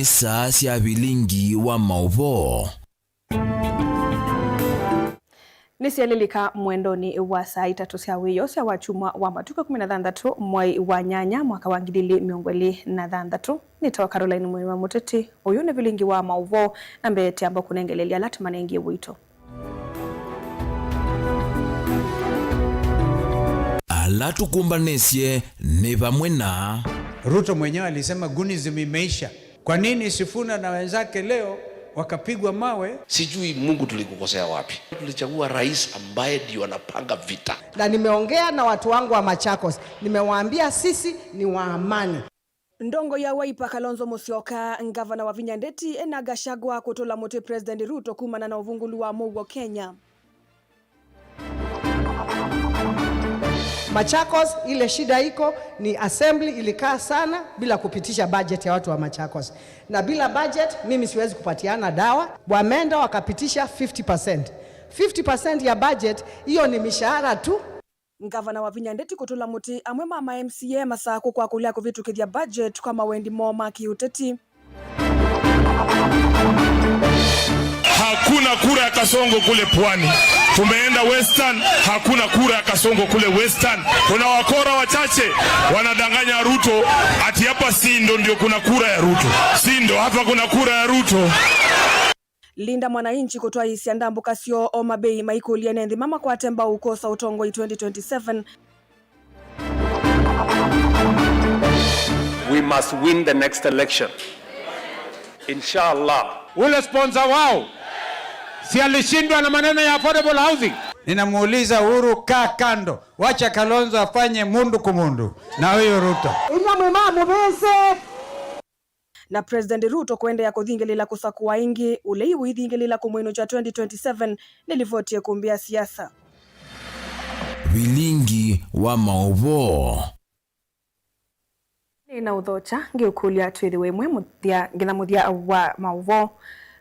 ni saa cia bilingi wa mauvo. Nisialilika mwendoni wa saa 3 cia wiyo cia wachumwa wa matuka 16 mwai wa nyanya mwaka wa 2026. Nitawa Caroline Mwema Muteti. Uyu ni bilingi wa mauvo na mbete amba kunengelelia latima nengie wito. Ala tukumbanesie ni pamwe na Ruto mwenyewe alisema gunism imeisha. Kwa nini Sifuna na wenzake leo wakapigwa mawe? Sijui Mungu tulikukosea wapi. Tulichagua rais ambaye ndio anapanga vita. Na nimeongea na watu wangu wa Machakos. Nimewaambia sisi ni wa amani. Ndongo ya Wiper Kalonzo Musyoka, ngavana wa Vinya Ndeti na Gachagua kutola muti President Ruto kumana na uvungulu wa Mugwo Kenya. Machakos ile shida iko ni assembly ilikaa sana bila kupitisha budget ya watu wa Machakos. Na bila budget mimi siwezi kupatiana dawa. Wameenda wakapitisha 50%. 50% ya budget hiyo ni mishahara tu. Ngavana wa Vinya Ndeti kutola muti amwe mama MCA masako kwa kulia kuvitu kithia budget kama Wendi Moma kiuteti. Hakuna kura ya Kasongo kule Pwani. Tumeenda Western, hakuna kura ya Kasongo kule Western. Kuna wakora wachache wanadanganya Ruto ati hapa Sindo ndio kuna kura ya Ruto. Sindo hapa kuna kura ya Ruto. Linda Mwananchi kutoa hisia ndambu Kasio Homa Bay Michael Yenendi mama kwa temba ukosa utongo 2027. We must win the next election. Inshallah. Ule sponsor wao si alishindwa na maneno ya affordable housing. Ninamuuliza Uhuru, kaa kando, wacha Kalonzo afanye mundu kumundu na huyo Ruto. Na President Ruto kwenda ya kuthingelila kusakuwa ingi uleiwu ithingelila kumwino cha 2027 nilivotie kumbia siasa. bilingi wa mauvo. Na udhocha ngeukulia twithiwe mwe muthia ngina muthia wa mauvo.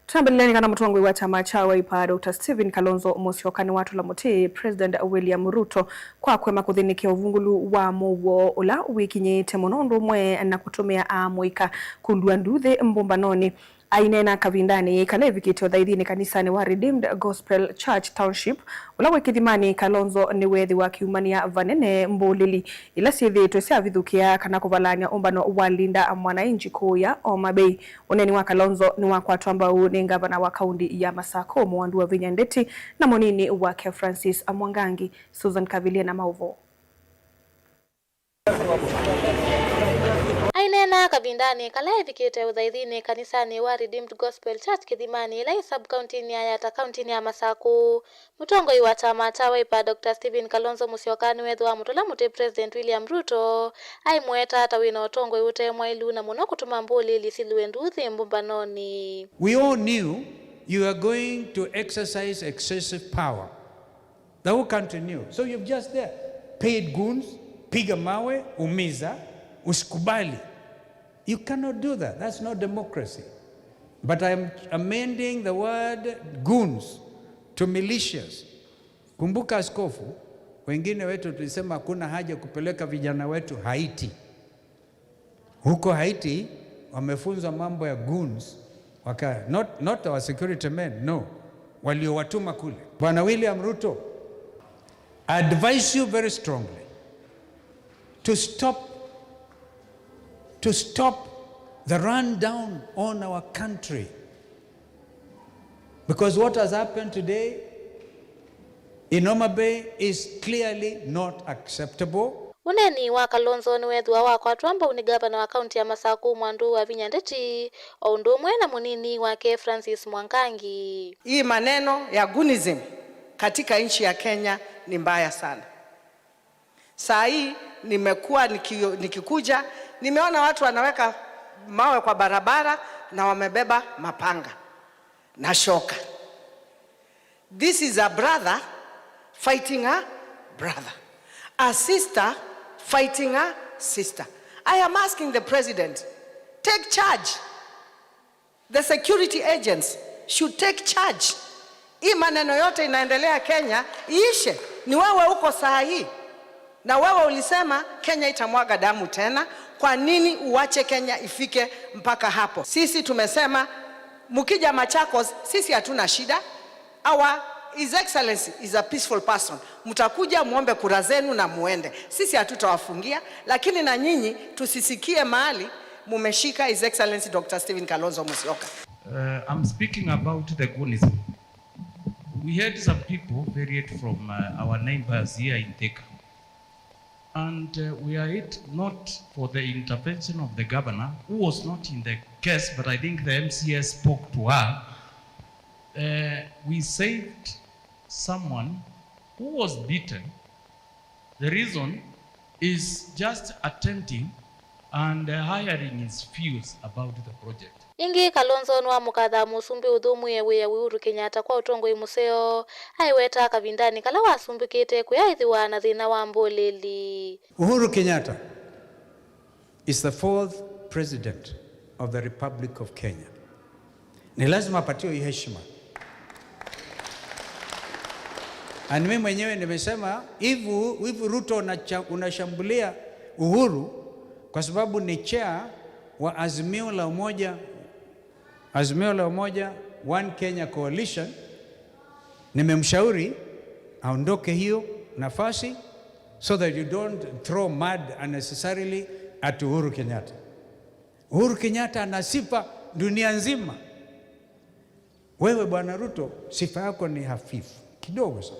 Tunambeleni kana mutongwe wa chama cha Wiper Dr. Stephen Kalonzo Musyoka ni watu la muti President William Ruto kwa kwema kuthinikia uvungulu wa Mugwo ula wikinyite muno mwe na kutumia amwika kundua nduthe mbombanoni. Ainena kavindani kalevikitio thaithini kanisani wa Redeemed Gospel Church Township ula wikithimani Kalonzo ni wethi wa kiumania vanene mbulili ila sithitwe cia vithukia kana kuvalania umbano wa Linda Mwananchi kuya Homa Bay. Uneni wa Kalonzo ni wakwa twambau ni ngavana wa kaundi ya Masako Mwandu wa Vinya Ndeti na monini wake Francis Amwangangi. Susan Kavilia na mauvo. Ainena kavindani kalevikite uthaithini kanisani wa Redeemed Gospel Church Kithimani ila sub-county ya county ya Masaku. Mutongoi wa chama cha Wiper Dr. Stephen Kalonzo Musyoka ni wethi wa mutola muti President William Ruto aimweta ata wina utongoi ute mwailu na muno kutuma mbuli lisiluwe nduthi mbumbanoni. We all knew you are going to exercise excessive power. The whole country knew. So you've just there paid goons, piga mawe, umiza, usikubali. You cannot do that. That's not democracy. But I'm amending the word goons to militias. Kumbuka askofu, wengine wetu tulisema hakuna haja kupeleka vijana wetu Haiti. Huko Haiti wamefunzwa mambo ya goons. Not our security men, no. Waliowatuma kule. Bwana William Ruto, I advise you very strongly to stop the rundown on our country. Because what has happened today in Homa Bay is clearly not acceptable. Uneni wa Kalonzo ni wethi wa wakwa twambau ni gavana wa kaunti ya Masaku Mwandu wa Vinya Ndeti oundumwe na munini wake Francis Mwangangi. Hii maneno ya gunism katika nchi ya Kenya ni mbaya sana. Saa hii nimekuwa nikikuja nimeona watu wanaweka mawe kwa barabara na wamebeba mapanga na shoka. This is a brother fighting a brother. A sister fighting a sister. I am asking the president, take charge. The security agents should take charge. Hii maneno yote inaendelea Kenya iishe. Ni wewe uko saa hii. Na wewe ulisema Kenya itamwaga damu tena. Kwa nini uache Kenya ifike mpaka hapo? Sisi tumesema mkija Machakos sisi hatuna shida. His Excellency is a peaceful person. Mtakuja muombe kura zenu na muende. Sisi hatutawafungia, lakini na nyinyi tusisikie mahali mumeshika His Excellency Dr. Stephen Kalonzo Musyoka. I'm speaking about the Goonism. We had some people varied from our neighbors here in Thika. And we are it not for the intervention of the governor, who was not in the case, but I think the MCS spoke to her. We saved someone who was beaten. The reason is just attempting and hiring his views about the project. Ingi Kalonzo nwa mukatha musumbi uthumu yewe ya Uhuru Kenyatta kwa utongoi museo aiweta kavindani kala wasumbikite kuyaithiwa na thina wa mboleli. Uhuru Kenyatta is the 4th president of the Republic of Kenya. Ni lazima apatiwe heshima. Na mimi mwenyewe nimesema hivi Ruto unashambulia Uhuru kwa sababu ni chair wa Azimio la Umoja One Kenya Coalition. Nimemshauri aondoke hiyo nafasi so that you don't throw mud unnecessarily at Uhuru Kenyatta. Uhuru Kenyatta ana sifa dunia nzima. Wewe Bwana Ruto, sifa yako ni hafifu kidogo sana.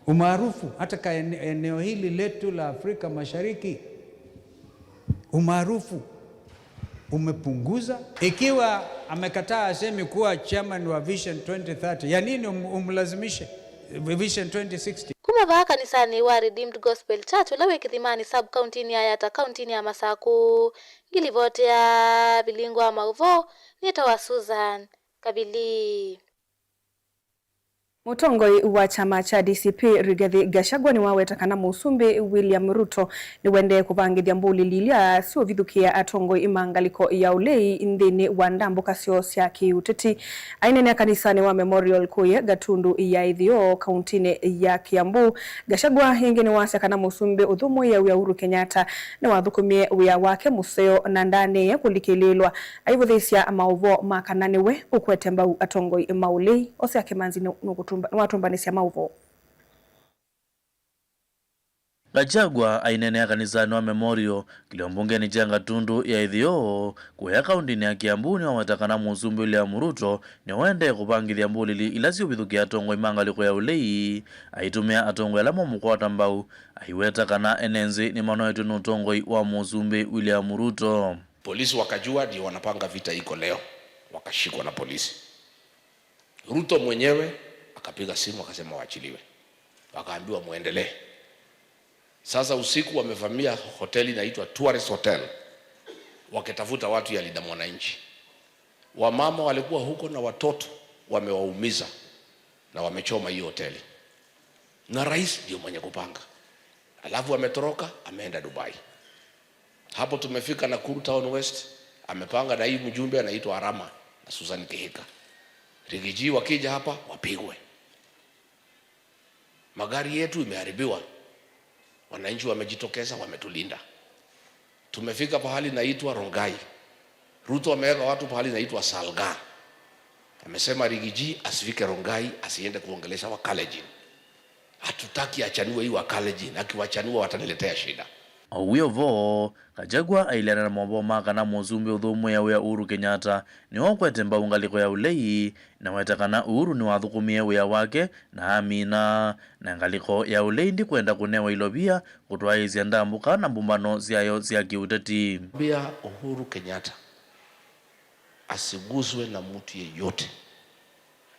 Umaarufu hata eneo hili letu la Afrika Mashariki, umaarufu umepunguza. Ikiwa amekataa asemi kuwa chairman wa Vision 2030, ya nini umlazimishe Vision 2060? Kumava kanisani wa Redeemed Gospel Church ulawe Kithimani sub-county ni Ayata county ni Masaku. Ngilivotea bilingwa mauvo nitawa Susan Kabili. Mutongoi wa chama cha DCP Rigathi Gachagua ni waweta kana musumbi William Ruto ni wende kuvangithia mbuli lilia sio vithukia atongoi imangaliko ya ulei indini wa ndambo kasio cia kiuteti ainene kanisani wa Memorial Kuye Gatundu ya Ithio kauntini ya Kiambu. Gachagua hingi ni wasa kana musumbi uthumu ya Uhuru Kenyatta ni wathukumie wia wake museo na ndani ya kulikililwa aivuthisia mauvo makananiwe ukwete mbau atongoi maulei ose akimanzi watumbanisia mauvo. Gachagua ainene kanisani wa Memorial kiliombunge ni janga Tundu ya Ithio kuya kaunti ya Kiambu ni watakana musumbi William Ruto ni wende kupangithia mbulili ila sio bithukia atongo imangaliko ya ulei aitumia atongo alamo mukwata mbau aiweta kana enenzi ni manoetu nutongo wa musumbi William Ruto. Polisi wakajua ndio wanapanga vita iko leo, wakashikwa na polisi. Ruto mwenyewe akapiga simu akasema waachiliwe, wakaambiwa muendelee. Sasa usiku wamevamia hoteli inaitwa Tourist Hotel, wakitafuta watu ya Linda Mwananchi. Wamama walikuwa huko na watoto wamewaumiza na wamechoma hiyo hoteli, na rais ndio mwenye kupanga. Alafu ametoroka ameenda Dubai. Hapo tumefika Nakuru Town West, amepanga na hii mjumbe anaitwa Arama na Susan Kihika. Rigiji wakija hapa wapigwe. Magari yetu imeharibiwa, wananchi wamejitokeza wametulinda. Tumefika pahali naitwa Rongai, Ruto ameweka watu pahali naitwa Salga. Amesema Rigiji asifike Rongai, asiende kuongelesha Wakalenjin. Hatutaki achaniwe hii Wakalenjin, akiwachanua wataniletea shida. Uyo vo Gachagua ailana na mambo makana musumbi uthumu ya Uhuru Kenyatta ni wakwete mbaungaliko ya ulei na wetakana Uhuru ni wathukumie wia wake na amina na ngaliko ya ulei ndi kwenda kunewa ilobia kutwaizia ndambuka na mbumbano ziayo zia kiuteti. Bia Uhuru Kenyatta asiguzwe na mtu yeyote,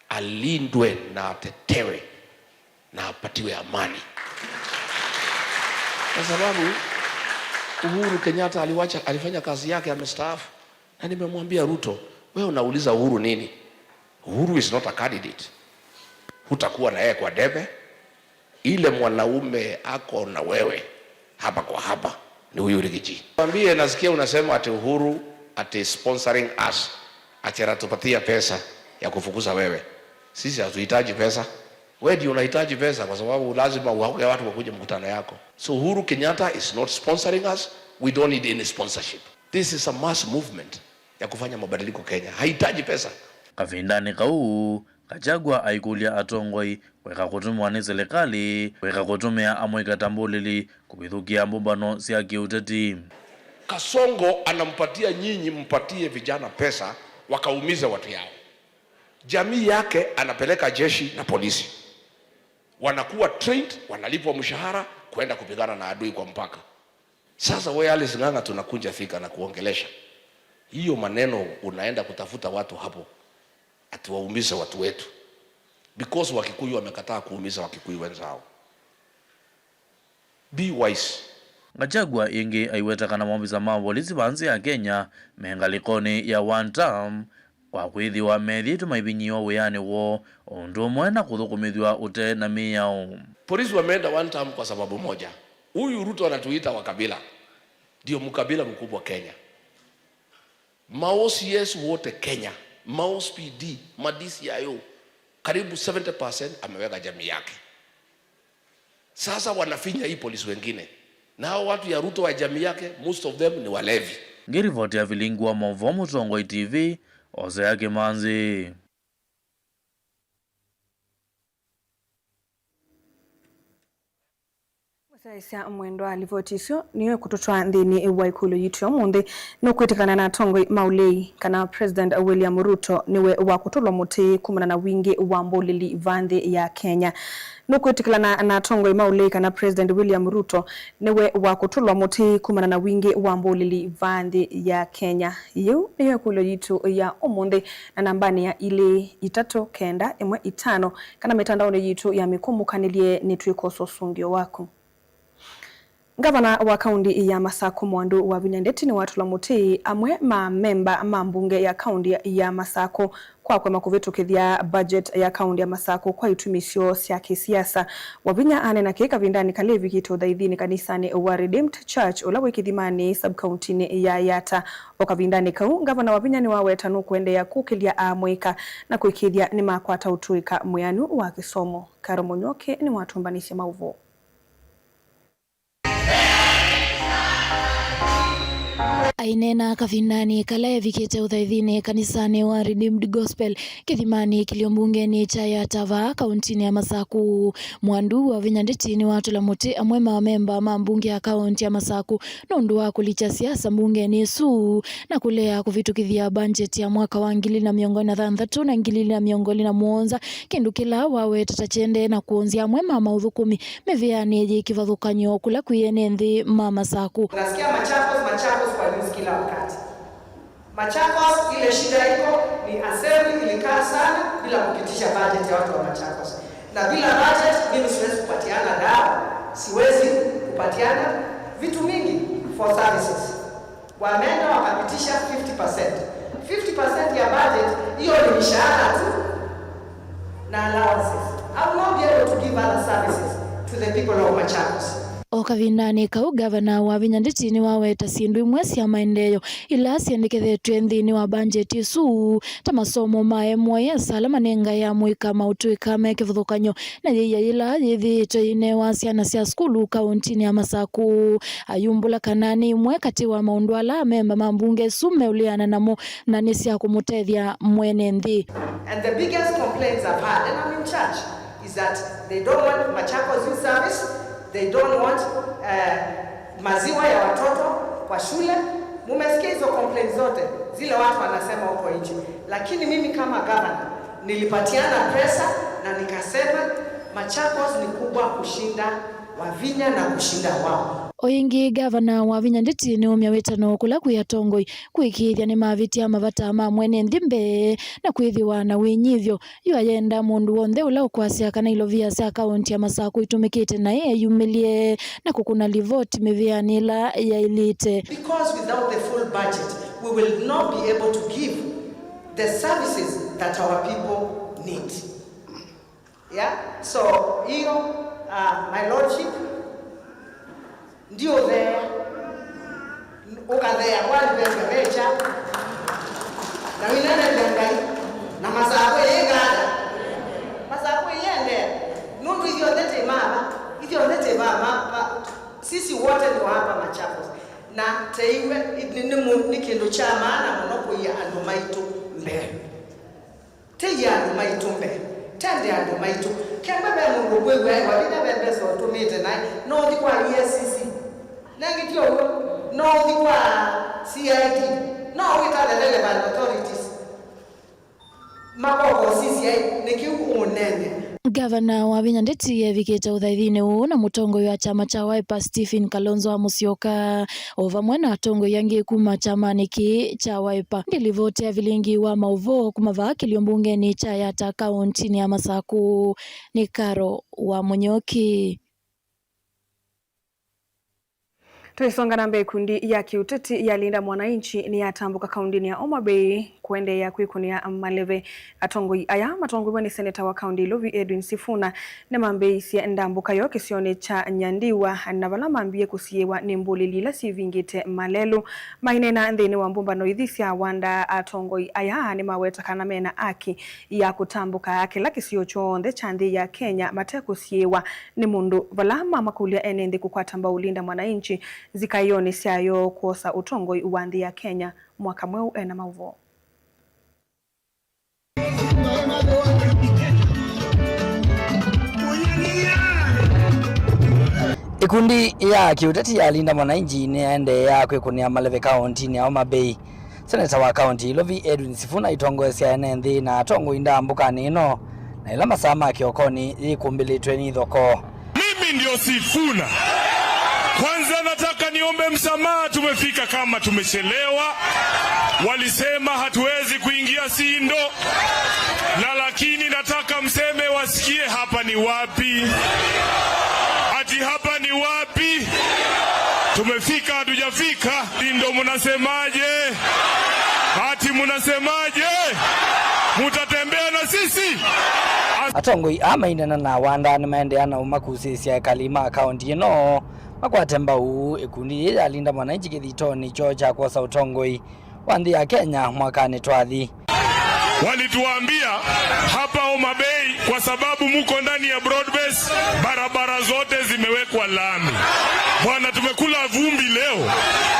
alindwe na atetewe na apatiwe amani, kwa sababu Uhuru Kenyatta alifanya kazi yake, amestaafu. Na nimemwambia Ruto, wewe unauliza Uhuru nini? Uhuru is not a candidate. Hutakuwa na yeye kwa debe. Ile mwanaume ako na wewe hapa kwa hapa ni huyu Rigiji. Mwambie nasikia unasema ati Uhuru ati sponsoring us, ati anatupatia pesa ya kufukuza wewe. Sisi hatuhitaji pesa. Wewe ndio unahitaji pesa kwa sababu lazima uwaoge watu wakuje mkutano yako. So Uhuru Kenyatta is not sponsoring us. We don't need any sponsorship. This is a mass movement ya kufanya mabadiliko Kenya. Haitaji pesa. Kavindani kau Gachagua aikulia atongoi weka kutumwa ni serikali weka kutumia amweka tambulili kubithukia mbumbano sia kiuteti. Kasongo anampatia nyinyi mpatie vijana pesa wakaumiza watu yao. Jamii yake anapeleka jeshi na polisi. Wanakuwa trained, wanalipwa mshahara kwenda kupigana na adui kwa mpaka. Sasa wewe Alice Ng'ang'a tunakunja fika na kuongelesha. Hiyo maneno unaenda kutafuta watu hapo. Atuwaumize watu wetu. Because Wakikuyu wamekataa kuumiza Wakikuyu wenzao. Be wise. Gachagua ingi aiweta kana mwambiza mapolisi banzi ya Kenya mengalikoni ya one term kwa kwithiwa methitu maibinyiwa wiyani wo undu mwena kuthukumithwa ute na miyao. Polisi wameenda one term kwa sababu moja. Huyu Ruto anatuita wakabila. Ndio mkabila mkubwa Kenya. Maos wote Kenya, Maos PD, DCIO, karibu 70% ameweka jamii yake. Sasa wanafinya hii polisi wengine. Na hao watu ya Ruto wa jamii yake, most of them ni walevi. Ngirivoti ya Vilingu wa Movomu Tongoi TV, Ozea Kimanzi. Saisa mwendo alivotisyo niwe kututwa ndini wa ikulu yitu omundi nokwitikana na Tongoi Maulei kana President William Ruto niwe wa kutulwa muti kumana na wingi wa mbolili vande ya Kenya. Nokwitikana na Tongoi Maulei kana President William Ruto niwe wa kutulwa muti kumana na wingi wa mbolili vande ya Kenya. Iyo niwe ikulu yitu ya omundi na nambani ya ile 395 kana mitandao yitu ya mikumukanilie nitwikoso sungio wako. Gavana wa kaunti ya Masako Mwandu wa Vinyandeti ni watu la muti amwe memba mbunge ya kaunti ya Masako kwa makuvitukithia budget ya kaunti ya Masako kwa itumisho sia kisiasa. Wavinya ane na kika vindani kalevi kito dhaidhini kanisani wa Redeemed Church ulawe kithimani sub-county ya Yata. Oka vindani kau, gavana wavinya ni wawe tanu kuende ya kukilia amweka na kuikithia ni makwata utuika muyanu wa kisomo. Karo Monyoke ni watu mbanisha mauvo. Ainena kavindani kalae vikete uthaithini kanisani wa Redeemed Gospel kithimani kiliombungeni cha Yatava kauntini ya Masaku. Mwandu wa Vinyandeti ni watu la muti amwe memba mbunge ya kaunti ya Masaku nundu wa kulicha siasa mbungeni su na kulea kuvitukithia budget ya mwaka wa 2023 na 2024 kindu kila wawe tatachende na kuonzia amwe maudhukumi meviani jikivathukanyo kula kuyene nthi Masaku. Nasikia Machakos kwa news kila wakati. Machakos ile shida iko ni assembly ilikaa sana bila kupitisha budget ya watu wa Machakos. Na bila budget mimi siwezi kupatiana dawa, siwezi kupatiana vitu mingi for services. Wameenda wakapitisha 50%. 50% ya budget hiyo ni mishahara tu na allowances. I will not be able to give other services to the people of Machakos. Okavindani kau gavana wa Vinyandeti ni waweta sindu imwe cia maendeleo ila ciandikithetwe nthini wa budget su ta masomo maemwe ya salama nenga ya mwika mautuika mekivuthukanyo na yiya ila yithitwe ine wa ciana cia skulu kauntini ya Masaku. Ayumbula kanani imwe kati wa maundu ala memba mambunge su meuliana namo na ni cia kumutethia mwene nthi. And the biggest complaints I've had, and I'm in charge, is that they don't want Machakos youth service. They don't want maziwa ya watoto kwa shule. Mumesikia hizo complaints zote zile watu wanasema huko nje. Lakini mimi kama governor nilipatiana pesa na nikasema Machakos ni kubwa kushinda Wavinya na kushinda wao. Oyingi gavana wa Vinyandeti ni umya wetano kula kuya Tongoi kuikithia ni mavitia mavata ma mwene nthimbe na kwithiwa na winyivyo yuayenda mundu wonthe ula ukwasia kana ilovia cia kaunti ya Masaku itumikite na ye yumilie na kukuna livoti mivianila ya ilite. Because without the full budget we will not be able to give the services that our people need. Yeah, so hiyo my lordship ndio there ukadhea wali bebecha na winana ndangai na Masaku yegada Masaku yende nundu hiyo ndete mama sisi wote ni hapa Machakos na teiwe ni kindu cha maana muno kuya andu maitu mbere teya andu maitu mbere tende andu maitu kemba be mungu gwegwe wa bina bembe so tumite na no di kwa EACC nangi tio no di kwa CID no with the relevant authorities maboko CCI nikiu unene. Gavana wa Vihiga Ndeti evikite uthaithini uu na mutongoyi wa chama cha Wiper Stephen Kalonzo Musyoka ovamwe na atongoyi yangi kuma chamani ki cha Wiper ndilivotea vilingi wa mauvo kumava kilio mbungeni cha Yata kauntini ya Masaku. Ni Karo wa Munyoki. Tuisonga na mbele. Kundi ya kiuteti ya Linda Mwananchi ni yatambuka kaundini ya Homa Bay kuende ya kuikunia maleve atongoi aya matongoi ni seneta wa kaundi Lovi Edwin Sifuna na mambe ya ndambuka yo kisione cha Nyandiwa na vala mambie kusiewa ni mbuli lila sivingite malelu mainena ndhini wa mbumba no idhisia wanda atongoi aya ni maweta kanamena aki ya kutambuka kila kisio chonde chandi ya Kenya mate kusiewa ni mundu vala mama kulia enendi kukwatamba Linda Mwananchi zikaioni siayo kuosa utongoi uwandi ya Kenya mwaka mweu ena mauvo. Ikundi ya kiuteti ya Linda Mwananchi ni ende ya kwikunia maleve kauntini ya Homa Bay. Seneta wa kaunti Lovi Edwin Sifuna itongoesya enendi na atongo indambuka nino na ila masama kiokoni ikumbilitwe ni thoko. Mimi ndio Sifuna. Kwanza nataka niombe msamaha, tumefika kama tumechelewa. Walisema hatuwezi kuingia Sindo. Na lakini nataka mseme wasikie hapa ni wapi. Ati hapa ni wapi? Tumefika hatujafika. Sindo mnasemaje? Ati mnasemaje? Mutatembea na sisi? Atongoi amainana na wanda ni maendeana umakusisia ekalima kaunti ino. Makwatemba uu ikundi ya Linda Mwananchi kithitoni cho cha kuosa utongoi wandi ya Kenya mwakani twathi. Walituambia hapa Homa Bay kwa sababu muko ndani ya broadbase, barabara zote zimewekwa lami. Bwana, tumekula vumbi leo.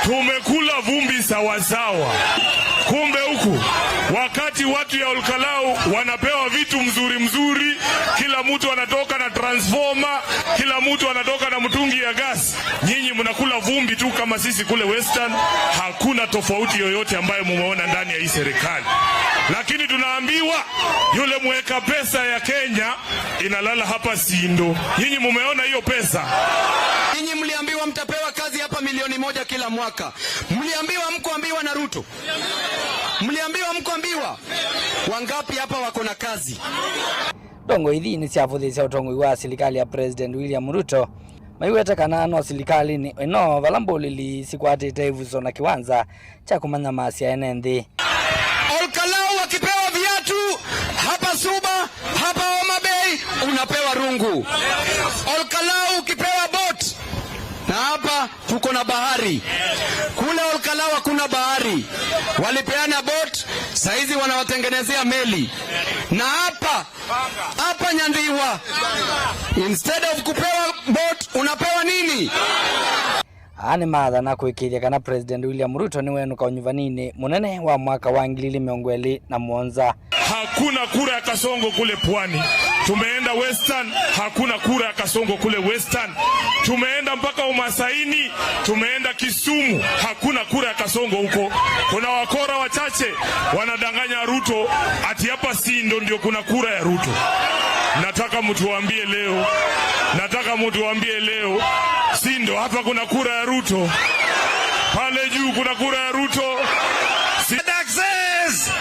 Tumekula vumbi sawa sawa. Kumbe huku wakati watu ya Olkalau wanapewa vitu mzuri, kila mtu anatoka na transformer, kila mtu anatoka na mtungi ya gas. Nyinyi mnakula vumbi tu kama sisi kule Western. Hakuna tofauti yoyote ambayo mumeona ndani ya hii serikali. Lakini tunaambiwa yule mweka pesa ya Kenya inalala hapa Sindo. Nyinyi mumeona hiyo pesa? Nyinyi mliambiwa mtapewa kazi hapa milioni 1 kila mwaka. Mliambiwa mkoambiwa na Ruto. Mliambiwa mkoambiwa. Wangapi hapa wako na kazi? Dongo hithi ni siafudhisya utongoi wa serikali ya President William Ruto. Maiweta kana no serikali ni ino valambulili sikwatite ivuso na kiwanza cha kumanya masia enendi. Olkalau wakipewa viatu hapa Suba, hapa Homa Bay unapewa rungu. Olkalau ukipewa boat, na hapa tuko na bahari. Kule Olkalau hakuna bahari. Walipeana boat, saizi wanawatengenezea meli. Na hapa Nyandiwa, instead of kupewa boat unapewa nini? Ani madha na kuikiria kana President William Ruto ni wenu kaunyuvanini munene wa mwaka wa 2017. Hakuna kura ya kasongo kule Pwani. Tumeenda Western, hakuna kura ya kasongo kule Western. Tumeenda mpaka Umasaini, tumeenda Kisumu, hakuna kura ya kasongo huko. Kuna wakora wachache wanadanganya Ruto ati hapa Sindo ndio kuna kura ya Ruto. Nataka mtu waambie leo, Sindo hapa kuna kura ya Ruto. Pale juu kuna kura ya Ruto. Taxes!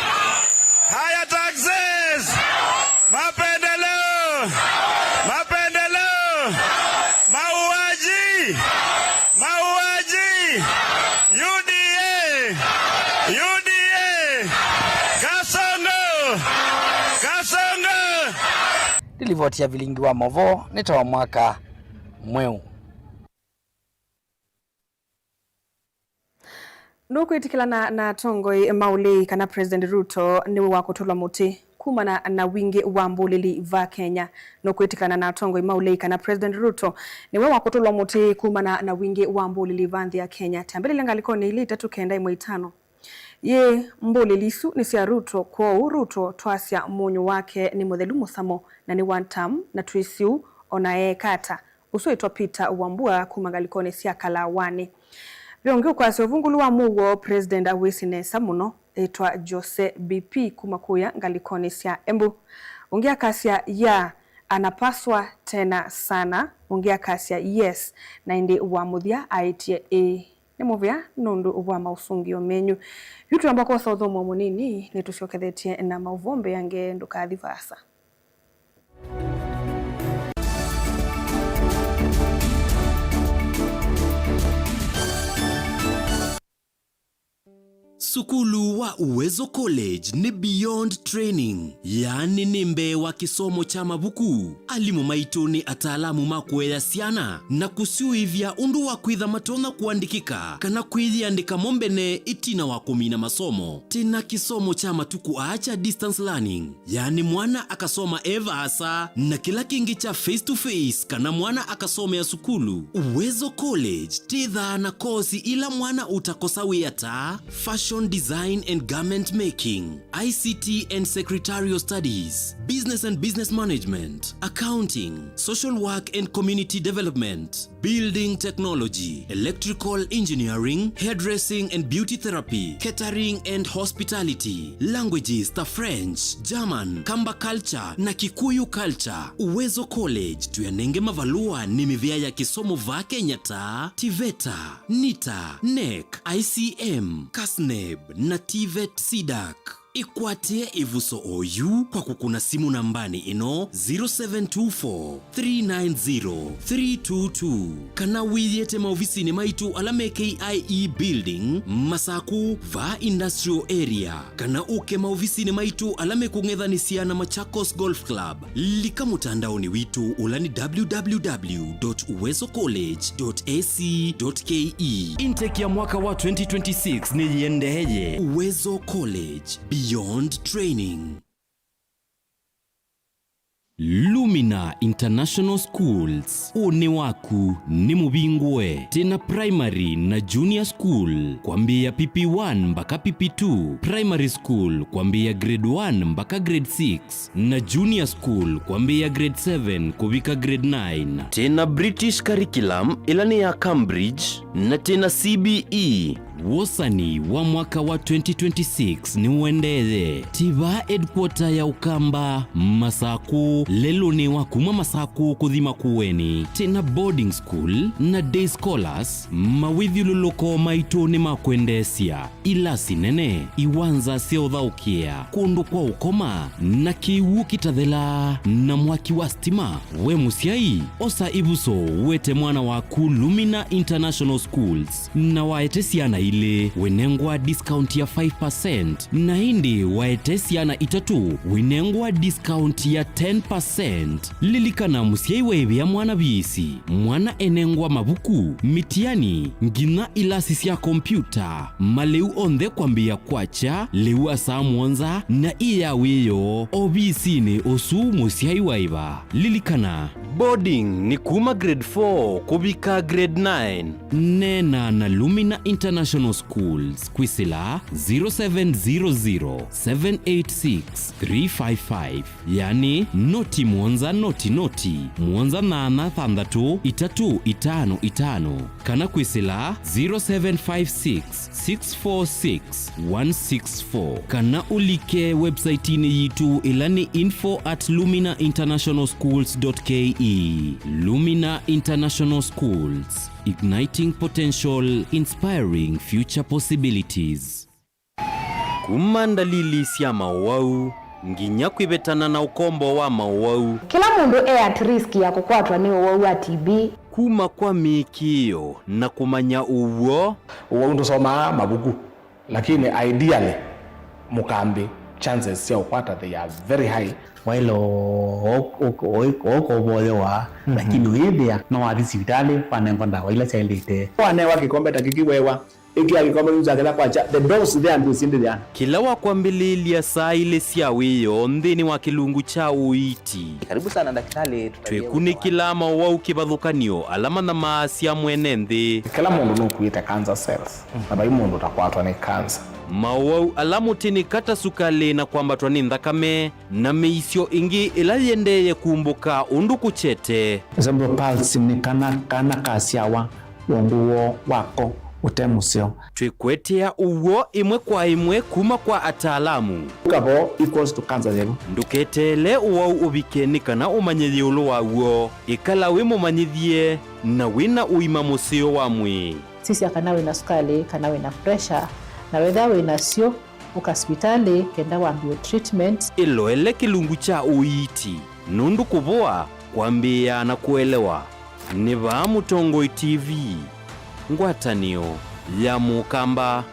Higher taxes! Mapendeleo! Mauaji! UDA! Kasongo! Dilivoti ya vilingi wa movo nitawa mwaka mweu. Nuku itikila na tongoi maulei kana President Ruto niwe wako tula muti kumana na wingi wa mbulili va Kenya no kwitikana na tongo imauleika na President Ruto niwe wakutulwa muti kumana na wingi wa mbulili va nthi ya Kenya tambili lengaliko ni ili 3 kenda imwe 5 ye mbulili su ni sia Ruto kwa Ruto twasya munyu wake ni muthelu musamo na ni one term na twisiu onae kata uso itwa Peter Wambua kumangaliko ni sia Kalawani Viongi kwa sovungulu wa muwo President awisine samuno etwa Jose BP kumakuya ngalikoni sia Embu. Ungia kasia ya anapaswa tena sana. Ungia kasia yes na indi uamudia aitie Nemuvia nundu uwa mausungi o menyu. Yutu ambako wa saudho mwamunini netushokethetie na mauvombe yange nduka adhivasa. Sukulu wa Uwezo College ni beyond training, yani nimbe wa kisomo cha mabuku. Alimu maitu ni ataalamu makuea siana na kusiuivya undu wa kwitha matona kuandikika kana kwithiandika mombene itina wa kumina masomo. Tena kisomo cha matuku acha distance learning, yani mwana akasoma eva asa na kila kingi cha face to face kana mwana akasoma ya sukulu. Uwezo College titha na kozi ila mwana utakosa wiyata fashion design and garment making, ICT and secretarial studies, business and business management, accounting, social work and community development, building technology, electrical engineering, hairdressing and beauty therapy, catering and hospitality, languages ta French, German, Kamba culture na Kikuyu culture. Uwezo College tuyanenge mavalua ni mivya ya kisomo va Kenya ta TVETA, NITA, NEC, ICM, KASNEB na TVET SIDAC. Ikwate ivuso oyu kwa kukuna simu nambani ino 0724-390-322 kana wiyete maofisini maitu alame KIE building Masaku va industrial area kana uke maofisini maitu alame kungethanisia na Machakos Golf Club lika mutandaoni witu ulani www.uwezocollege.ac.ke. Intake ya mwaka wa 2026 ni yendeje. Uwezo College beyond training. Lumina International Schools, one waku ni mubingwe tena primary na junior school kwambia PP1 mpaka PP2, primary school kwambia grade 1 mpaka grade 6 na junior school kwambia grade 7 kubika grade 9. Tena British curriculum ilani ya Cambridge na tena CBE. Wosani wa mwaka wa 2026 ni uendeze tiba headquarter ya Ukamba Masaku lelo ni wakuma Masaku kuthima kuweni tena boarding school na day scholars mawithi luloko maitu ni makwendesia ila sinene iwanza seothaukia kundu kwa ukoma na kiwu kitathela na mwaki wa stima. We musiai osa ibuso wete mwana waku Lumina International Schools na waetesiana ile wenengwa discount ya 5% na hindi waetesiana itatu wenengwa discount ya 10%. Lilikana musiai wewe ya mwana bisi mwana enengwa mabuku mitiani ngina ilasisi ya kompyuta maleu ondhe kwambia kwacha leu asa mwonza na iya weyo obisi ni osu musiai waiba. Lilikana boarding ni kuma grade 4 kubika grade 9. Nena na Lumina International Schools kwisila 0700-786-355 yani noti mwonza noti mwonza nana thandatu itatu itano itano kana kwisila 0756-646-164 kana ulike website ini yitu ilani info@luminainternationalschools.ke. Lumina International Schools, igniting potential, inspiring future possibilities. Kumandalili sia mawau nginya kwibetana na ukombo wa mawau. Kila mundu at risk ya kukwatwa ni uwau wa TB. Kuma kwa mikio na kumanya uwo undu soma mabuku lakini ideally mukambi chances ya upata they are very high. Wailo oko bolewa lakini wibia no wa hospitali panengonda waila chailite. Wane wa kikombe takikiwewa the doors there and sindi there. Kila wakwambililia saa ile siawiyo nthini wa kilungu cha uiti. Karibu sana daktari. Twekuni kila mawa ukibadhukanio alama na maasi ya mwene nthi. Kila mundu nukuita cancer cells. Na bai mundu takwatwa ni cancer. Mawau alamu tini kata sukale na kwamba twani ndakame na meisio ingi ila yendeye kumbuka undu kuchete. Cerebral palsy ni kana kasiawa wonguo wako utemusio. Twikwetea uwo imwe kwa imwe kuma kwa ataalamu. Kabo equals to cancer zero. Nduketele uwo ubikeni kana umanyithie ulu wa uwo. Ikala we mumanyithie na wina uima musio wa mwi. Sisi akanawe na sukali, kanawe na pressure, na wedhawe na sio ukasipitali kenda wambiwe treatment. Ilo ele kilungu cha uiti. Nundu kuboa kwambia na kuelewa. Niva Mutongoi TV. Ngwatanio ya Mukamba.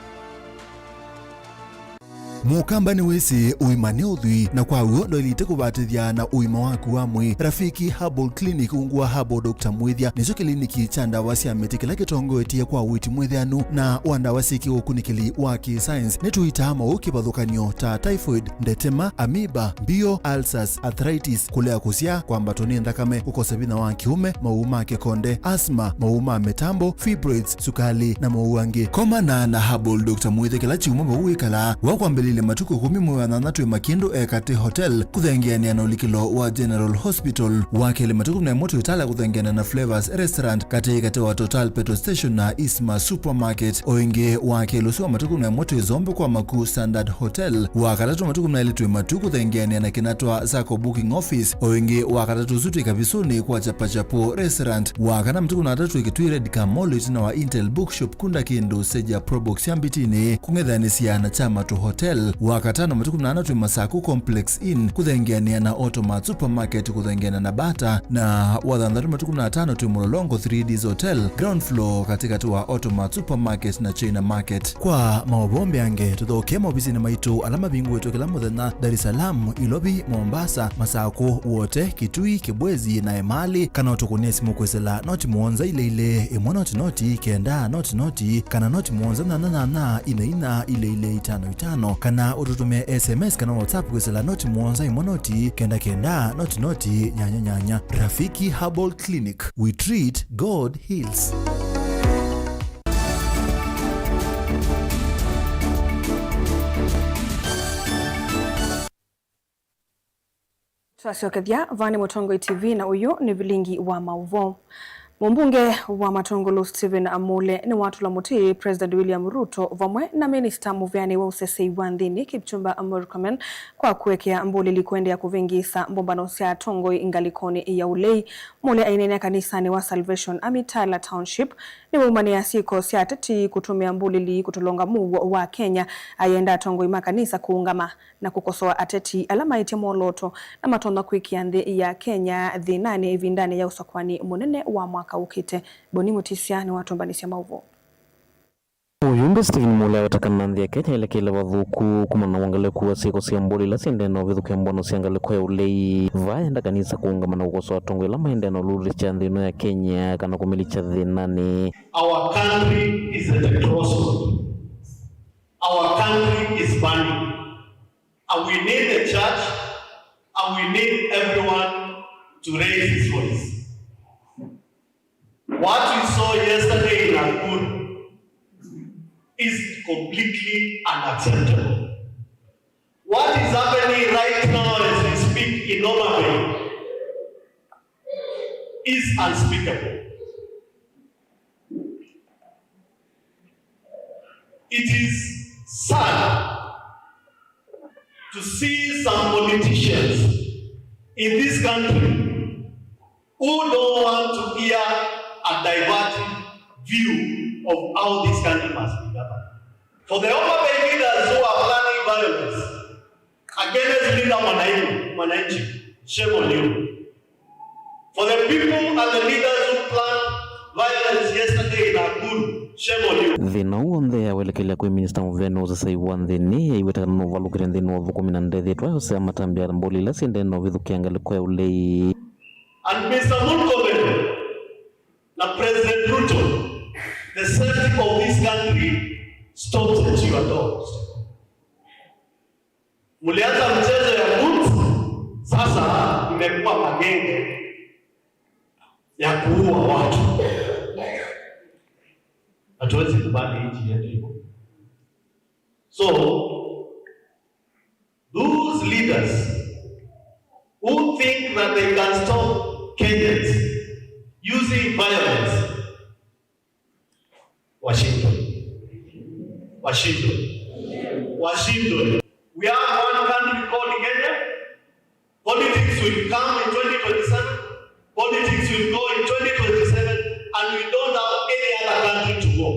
Mukamba ni wese uimane uthui na kwa uo ndo ilite kubatithia na uima waku wa mwi. Rafiki Herbal Clinic ungua Herbal Dr. Mwithia nicho kliniki cha ndawa cia miti kila kitongoetie kwa witi mwithianu na wandawa siki ukunikili wa ki-science nituitama ukibadhukanio ta typhoid, ndetema, amoeba, bio, ulcers, arthritis, kulea kusia, kwambatoni ndakame, ukose bina wa kiume, mauma kekonde, asma, mauma metambo, fibroids, sukali na mauangi. Komana na Herbal Dr. Mwithia kila chiuma mauikala wakwambili matuko 10 makindu ekate hotel kuthengeania na ulikilo wa General Hospital wakele matuko na moto itala kuthengeania na Flavors Restaurant kate wa Total Petrol Station na Isma Supermarket oinge wakele usiwa matuko na moto izombe kwa Maku Standard Hotel wakatatu matuko na ilitwe matuko kuthengeania na kinatwa Zako Booking Office oinge wakatatu zutu ikabisuni kwa Chapachapo Restaurant wakana matuko na tatu ikitwire Dikamolit na wa Intel Bookshop kunda kindu Seja Probox yambitini kungedhanisia na Chamatu Hotel wakatano matuku mnana tu Masaku Complex Inn kuthengeania na Automat Supermarket kuthengeania na Bata na wadhandhatu matuku mnatano tu Mulolongo 3Ds Hotel ground floor katika tu wa Automat Supermarket na China Market. Kwa mawabombe yange tuthoke mobisi na maitu alama bingu wetu kila muthenya Dar es Salaam, Ilobi, Mombasa, Masako wote Kitui, Kibwezi na Emali kana utukunia simu kwesela noti muonza ile noti kenda noti kana noti muonza na ina ile 55 kana ututumia SMS kana WhatsApp kwesela noti muonza imonoti kenda noti nyanya. Rafiki Herbal Clinic, we treat, God heals. Twasiokethia Vani Mutongoi TV na uyu ni vilingi wa mauvo. Mbunge wa Matongolo Stephen Amule ni watu la muti President William Ruto vamwe na Minister Muvyani wa usesei wa nthini Kipchumba Murkomen kwa kuwekea mbuli likuende ya kuvingisa mbombano cia Tongoi ingalikoni ya ulei. Mule ainene kanisani wa Salvation Amitala Township ni umani ya siko cia teti kutumia mbuli li kutulonga mugo wa Kenya ayenda Tongoi makanisa kuungama na kukosoa ateti alama iti moloto na matonda kuikia nthi ya Kenya dhinani vindani ya usakwani munene wa mwaka ukite. Boni Mutisia ni watu mbanisia mauvo. Uyumbe Stephen Mula watakana nthi ya Kenya ilekele wathuku kumana wangale kuwa siko siambuli la siendeno vithuku ya mbono siangale kwa ulei vayenda kanisa kuungama na kukosoa Tongoi la maendeno luri cha nthino ya Kenya kana kumilicha dhinani. Our country is at a crossroad. Our country is burning. And we need the church and we need everyone to raise his voice. What we saw yesterday in Nakuru is completely unacceptable. What is happening right now as we speak in Homa Bay is unspeakable. It is sad to see some politicians in this country who don't want to hear a diverting view of how this country must be governed. For the Homa Bay leaders who are planning violence against Linda Mwananchi, shame on you. For the people and the leaders who planned violence yesterday in Nakuru, shame on you. Thina uonthe ya welekelea kwi Minister Muvyani usesei wa nthini ya iwetakana no valukire nthini wa vuku minandhethi twayosea matambia mboli la siendeno vithukiangale kwa ulei. And Mr. Murkomen, na President Ruto, the safety of this country your doors. Mulianza mchezo ya boots, sasa imekuwa magenge ya kuua watu. Hatuwezi kubali nchi yetu hivyo. So those leaders who think that they can stop Kenyans using violence, washindwe. We are one country called Kenya. Politics will come in 2027. Politics will go in 2027, and we don't have any other country to go.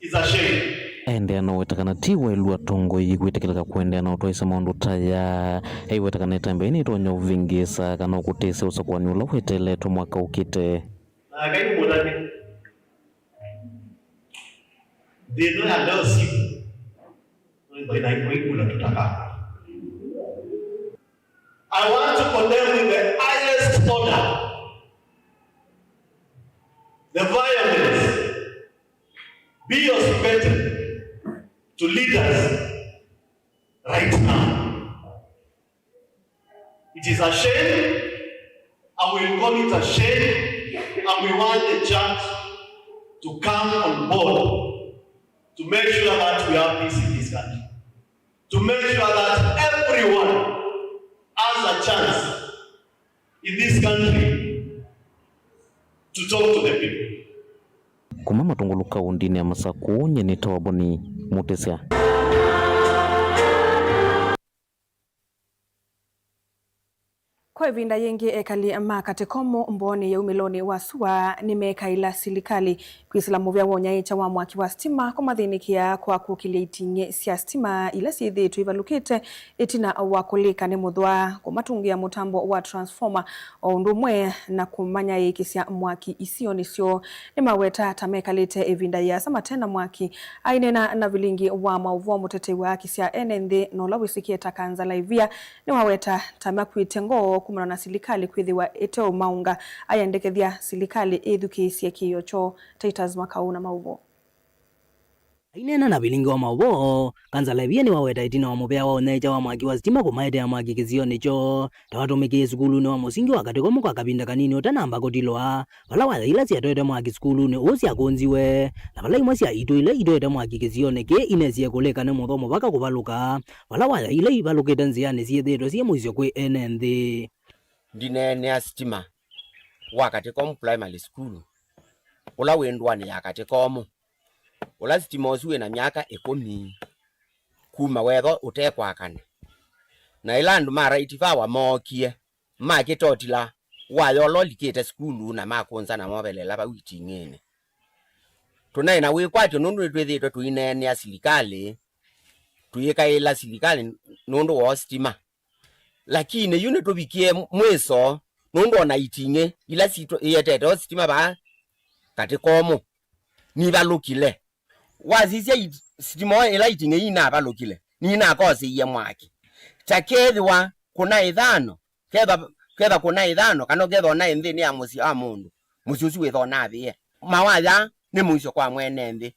It's a shame. Endeana wetakana tiwa ilua tongo igwitekela kuendeana utwaisa maundu taya wetakana itambeni itonya uvingisa kana ukutese usakwani ula wetele to mwaka ukite na kai mudani deno ya leo siku ndio ikula tutaka. I want to condemn with the highest order the violence be suspected to leaders right now. It is a shame, and we'll call it a shame, and we want the church to come on board to make sure that we have peace in this country, to make sure that everyone has a chance in this country to talk to the people. Kumama tunguluka undini ya masaku nye nitawaboni mutesia. Kwa ivinda yengi ekali makatikomo mboni ya umiloni wa suwa nimekaila silikali kuisilamu vya wonyaicha wa mwaki wa stima kumathinikia kwa kukilia itinye sia stima ila sithi tuivalukite itina wakulika ni muthwa kumatungia mutambo wa transformer o undumwe na kumanya ikisia mwaki isio nisio ni maweta tamekalite ivinda ya samatena mwaki ainena na vilingi wa mauvuwa mutete wa kisia NND no lawisikie takanza laivia ni maweta tamakuitengo kumana na silikali kwithiwa eteo maunga ayandekethia silikali ithukisia kiyocho Titus Makauna mauvo ainena na bilingi wa mauvo kanza laivia ni waweta itina wa mupea wa oneja wa mwaki wa stima kumaete ya mwaki kizio nicho tawatumiki sukulu ni wa musingi wakati komu kwa kabinda kanini utanamba kutilwa wala wala ila siya toete mwaki sukulu ni usi akunziwe na wala imwa siya ito ila itoete mwaki kizio nike inesiye kuleka ni muthomo baka kubaluka wala wala ila ibalukite nziyani siye thito siye muisyo kwe NND ndinene ya stima wakati komu primary school ula wendwani ya kati komu ula stima usiwe na miaka 10 kuma wetho utekwakane na ilandu mara itifa wa mokie makitotila wayolo likite skulu na makunza na mobelela ba witingene tunaina wikwatyo nundu twithitwe tuinene ya silikali tuyikaila silikali nundu wa stima lakini yune tubikie mweso nundu ona itinge ila sito yetete stima ba kati komu ni balukile wazisia stima ila itinge ina balukile ni na kosi ye mwaki takethwa kuna ithano ketha kuna ithano kana ketha na nthi ni amusi a mundu musiusi wetho na thie mawaja ni muico kwa mwene nthi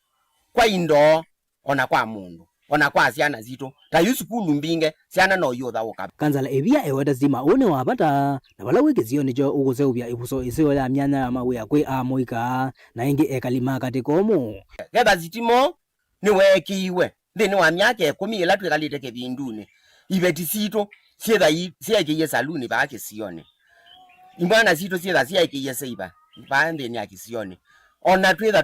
kwa indo ona kwa mundu ona kwa ciana zito ta yusukulu mbinge ciana no yotha uka kanzala evia eweta stima une wapata na bala wikizio nicho uguseuvya ibuso isio ya myanya ya mawe kwe amoika na ingi ekalima kati komu ketha zitimo ni wekiwe thini wa myaka 10 ila twikalite kebinduni ibeti sito siye saluni ba kisione imwana sito siye seiba ba ndeni ya kisione ona twetha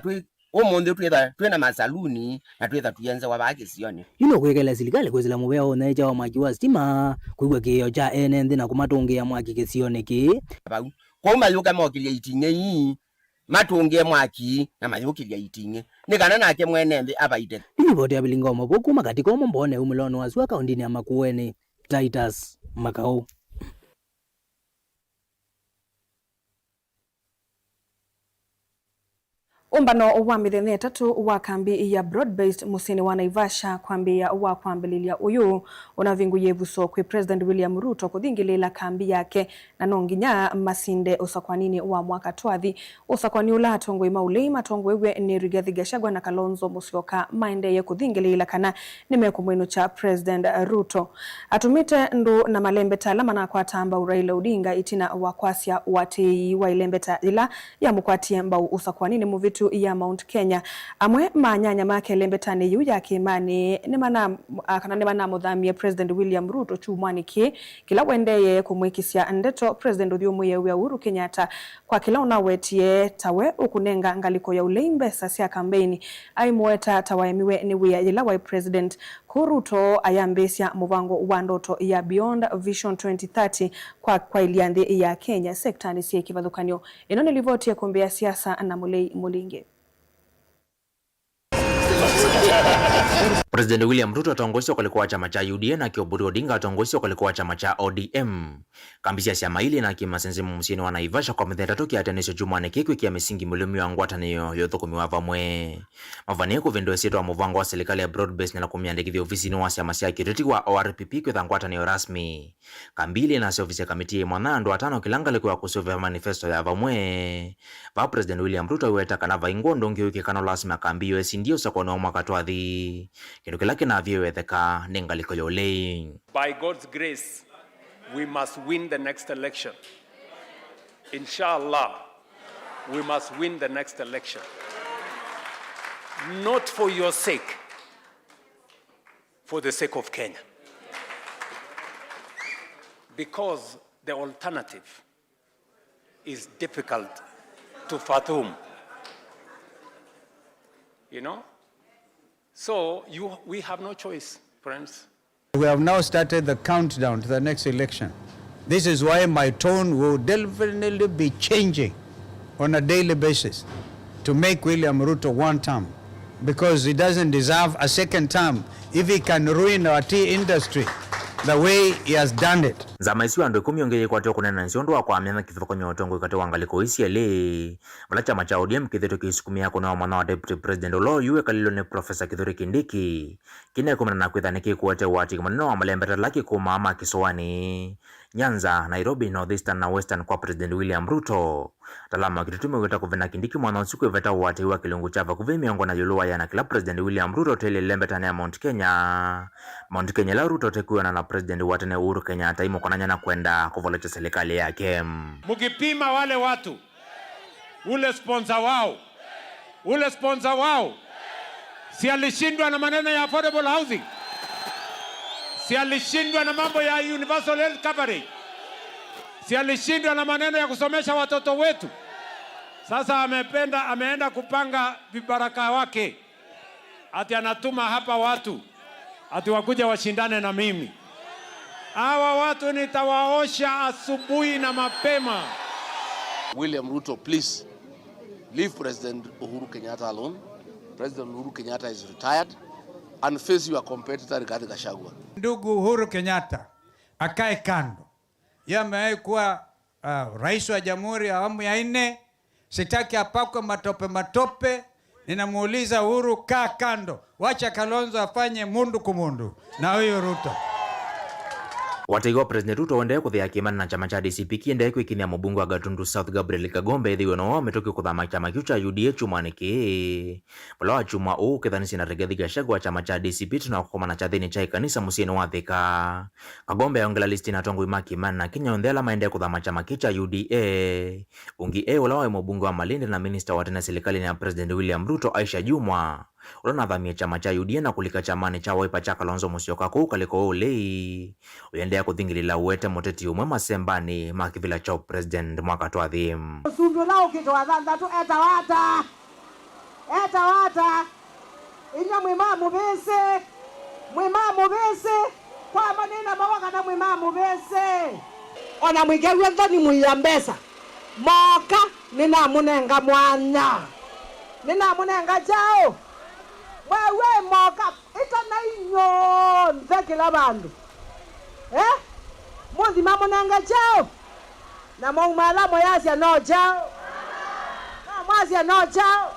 omonde twena masaluni na twetha tuyenze wa ba kisione ino kwekela silikali kwezela mubea oneja wa mwaki wa stima kuigwe kiyo cha NND na kumatungia mwaki kisione ki kwa mayuka mokilia itinge yi matungie mwaki na mayukilia itinge nikana nake mwenende abaite ripoti ya bilingo maboku makati komo mbone umulono wa suwa kaundini ya Makueni. Titus Makau. Umbano wa mithenya itatu wa kambi ya broad-based musini wa Naivasha kwambia wa kwambililia uyu unavinguye vuso kwi President William Ruto kuthingilila kambi yake na nonginya masinde usakwanini wa mwaka twathi usakwani ula tongoi maulei matongo ewe ni Rigathi Gachagua na Kalonzo Musyoka maendeye kuthingilila kana nimekumwino cha President Ruto atumite ndu na malembe talama na kwa tamba Raila Odinga itina wakwasya wati wa ilembe ila ya mukwatie mbau usakwanini muvitu ya Mount Kenya amwe manyanya make lembetane yu ya kimani nemana muthamie President William Ruto chumwani kila wendeye kumwikisya ndeto President Uthiumuye wa Uhuru Kenyatta kwa kila unawetie tawe ukunenga ngaliko ya uleimbe sasya kampeni aimweta tawaemiwe ni wia ila wa President Ruto ayambesya muvango wa ndoto ya Beyond Vision 2030 kwa iliandhi ya Kenya sektani siye kivathukanyo ino nilivoti ya kumbea siasa na mulei mulinge. President William Ruto atongozwa kwa chama cha UDA na Oburu Odinga atongozwa kwa chama cha ODM. Kambisia siama ili na kimasenzimu musini wa Naivasha kwa mitheta kiatenesho jumwane kikwi kia misingi mulumi wa ngwataniyo yothukumiwa vamwe. Mavaneko vendo seto wa muvango wa serikali ya broad-based na kumiandikithia ofisini wa siama sia kiriti wa ORPP kwitha ngwataniyo rasmi. Kambili na ofisi ya kamiti mwana ndo atano kilangale kwa kusovya manifesto ya vamwe. Va President William Ruto weta kanava ingondo ngiwiki kano lasima kambi US ndio sakona wa mwaka twathi. By God's grace, we must win the next election. Inshallah, we must win the next election. Not for your sake, for the sake of Kenya. Because the alternative is difficult to fathom. You know? So we have no choice, friends. We have now started the countdown to the next election. This is why my tone will definitely be changing on a daily basis to make William Ruto one term, because he doesn't deserve a second term if he can ruin our tea industry the way he has done it. Zamaisi wa ndwe ongeye kwa teo kunena nsiondo wa kwa amena kifiko nye otongo kate wangaliko ICLA. Wala chama cha ODM kitheto kisukumia kuna wa mwana wa Deputy President Olo yuwe kalilo ne Professor Kithure Kindiki. Kine kumena na kwithaniki kuwate wati kumanino wa malembeta laki kumama Kisowani, Nyanza, Nairobi, Northeastern na Western kwa President William Ruto. Talama kitutume weta kuvena Kindiki mwana usiku weta wate wa kilungu chava kuvi miongo na yuluwa ya na kila President William Ruto tele lembeta na Mount Kenya. Mount Kenya la Ruto tekuwa na President watene Uhuru Kenyatta imo konanya na kwenda kuvolecha serikali yake. Mukipima wale watu, ule sponsor wao, si alishindwa na maneno ya affordable housing, si alishindwa na mambo ya universal health coverage, si alishindwa na maneno ya kusomesha watoto wetu. Sasa ameenda kupanga vibaraka wake, ati anatuma hapa watu ati wakuja washindane na mimi. Hawa watu nitawaosha asubuhi na mapema. William Ruto, please leave President Uhuru Kenyatta alone. President Uhuru Kenyatta is retired and face your competitor Rigathi Gachagua. Ndugu Uhuru Kenyatta akae kando. Yeye amewahi kuwa rais wa Jamhuri ya awamu ya 4. Sitaki apakwe matope. Ninamuuliza Uhuru, kaa kando. Wacha Kalonzo afanye mundu kumundu na huyo Ruto. Wataiwa President Ruto wendeye kuthea kimani na chama cha DCP kiendeye kuikinia mbunge wa Gatundu South Gabriel Kagombe thiwe no wametoki kuthama chama kiu cha UDA chumani ki. Wala wa chuma uu kithanisi na Rigathi Gachagua chama cha DCP tunakukoma na chathini cha ikanisa musieni wa Thika. Kagombe yongela listi na tongu ima kimani na Kenya wendela maendeye kuthama chama kiu cha UDA. Ungi wala wa mbunge wa Malindi na minister wa tena serikali na President William Ruto Aisha Jumwa. Ulona dhamia chama cha UDA na kulika chamani cha Wiper cha Kalonzo Musyoka kaliko ulei. Uyendea kuthingilila uwete moteti umwe masembani makivila cha President mwaka twathi. Sundu na ukitoa dhanda tu eta wata inya mwimamu bese kwa manena mawaka na mwimamu bese ona mwigewe ndani mwiyambesa moka nina munenga mwanya nina munenga jao wewe moka itana inyo nzekila bandu mundi mamunenga jao na mumala moyazia no jao na mwazia no jao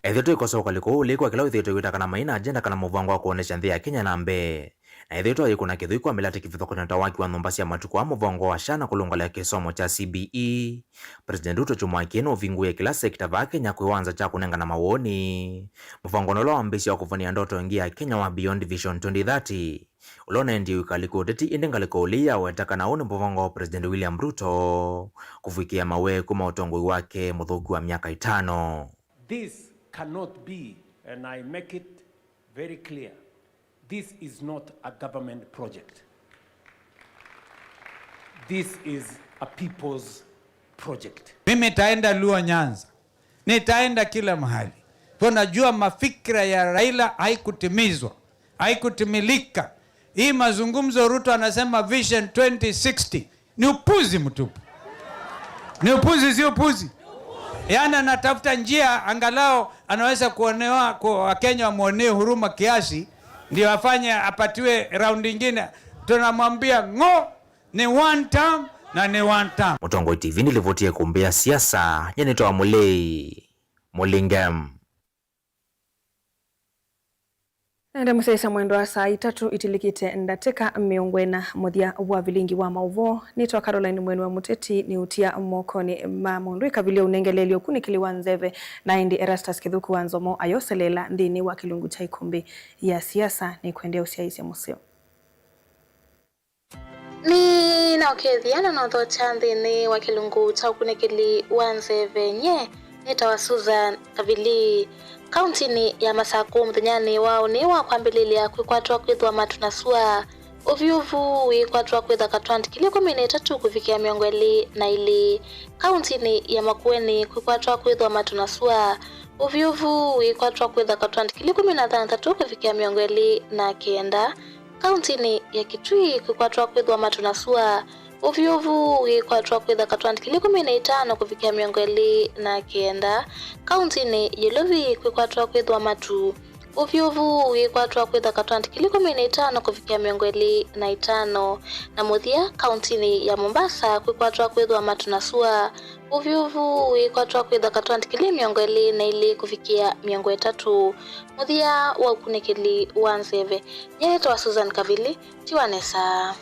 Ethito ikosoka liko uliko kila ethito yutaka na maina agenda kana muvango wa kuonesha nthi ya Kenya na mbe. Na ethito yikuna kithuiko amelati kivitho kuna tawaki wa Mombasa ya matuku wa muvango wa shana kulongola kisomo cha CBE. President Ruto chumwaki no vinguye kila sekta va Kenya kuiwanza cha kunenga na mawoni. Muvango nolo ambisi wa kuvania ndoto ingia Kenya wa Beyond Vision 2030. Ulona ndi ukaliko deti indengaliko ulia wetaka na uni muvango wa President William Ruto kufikia mawe kuma utongoi wake muthuku wa miaka 5. This cannot be, and I make it very clear, this is not a government project. This is a people's project. Mimi nitaenda Luo Nyanza, nitaenda kila mahali. Kwa najua mafikira ya Raila haikutimizwa, haikutimilika. Hii mazungumzo Ruto anasema Vision 2060 ni upuzi mtupu. Ni upuzi, si upuzi. Yaani anatafuta njia angalau anaweza kuonewa kwa Wakenya wamuonee huruma kiasi ndio afanye apatiwe round nyingine. Tunamwambia ngo ni one term na ni one term. Mutongoi TV nilivotie kumbia siasa nyenitoa Mulei Mulingam. Nenda musesa mwendo wa saa 3 itilikite ndateka miongwena muthia wa vilingi wa mauvo nitwa Caroline Mwenu wa Muteti ni utia mokoni mamundu kavilio unengelelio kunikiliwa nzeve na indi Erastus Kithuku wa Nzomo ayoselela ndini wa kilungu cha ikumbi ya siasa ni kuendea usiaisi museo. Ni na okethiana na utho chandhini wa kilungu cha kunikili wa nzeve nye nitwa Susan Kavili. Kauntini ya Masaku mthenyani wao ni wa kwambililia kwikwatwa kwithwa matunasua uvyuvu wikwatwa kwitha katwanti kili 13 kufikia miongo 2. Kauntini ya Makueni kwikwatwa kwithwa matunasua uvyuvu wikwatwa kwitha katwanti kili 13 kufikia miongo 2. Kauntini ya Kitui kwikwatwa kwithwa matunasua uvyuvu wikwatwa kwitha katwanti kili 15 kufikia miongo 2. Kauntini ya Lovi kwikwatwa kwithwa matu uvyuvu wikwatwa kwitha katwanti kili 15 kufikia miongo 2. Na muthia kauntini ya Mombasa kwikwatwa kwithwa matunasua uvyuvu wikwatwa kwitha katwanti kili miongo 2 kufikia miongo 3. Muthia wa ukunikili wa nzeve nyenetwa Susan Kavili Tiwanesa.